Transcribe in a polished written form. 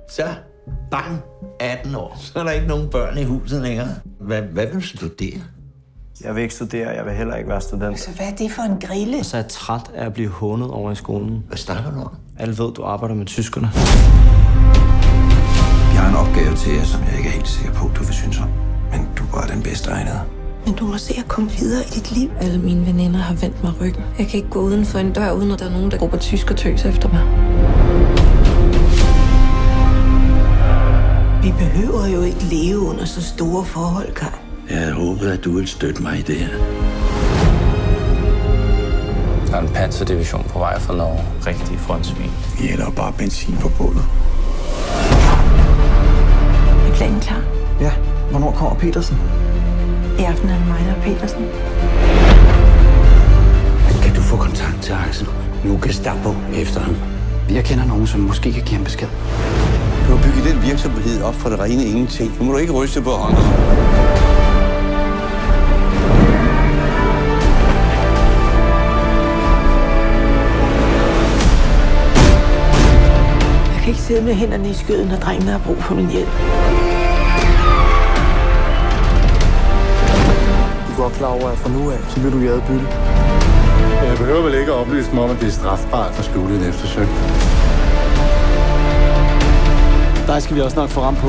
Så, bang, 18 år. Så er der ikke nogen børn i huset længere. Hvad vil du studere? Jeg vil ikke studere, jeg vil heller ikke være student. Altså, hvad er det for en grille? Så er jeg træt af at blive hånet over i skolen. Hvad snakker du om? Alle ved, du arbejder med tyskerne. Jeg har en opgave til jer, som jeg ikke er helt sikker på, du vil synes om. Men du er bare den bedste egnede. Men du må se at komme videre i dit liv. Alle mine veninder har vendt mig ryggen. Jeg kan ikke gå uden for en dør, uden at der er nogen, der råber tysk og tøs efter mig. Vi behøver jo ikke leve under så store forhold, Kai. Jeg havde håbet, at du ville støtte mig i det her. Der er en panserdivision på vej fra Norge. Rigtig frontsvin. I hælder bare benzin på bålet. Er planen klar? Ja, hvornår kommer Petersen? I aften er det mig, der er Petersen. Kan du få kontakt til Axel? Nu er Gestapo efter ham. Jeg kender nogen, som måske kan give ham besked. Du har bygget den virksomhed op for det rene ingenting. Nu må du ikke ryste på hånden. Jeg kan ikke sidde med hænderne i skødet, når drengene har brug for min hjælp. Du er godt klar over, at fra nu af, så vil du jade bytte. Jeg behøver vel ikke at oplyse mig om, at det er strafbart at skjule et eftersøg. Der skal vi også nok få ram på.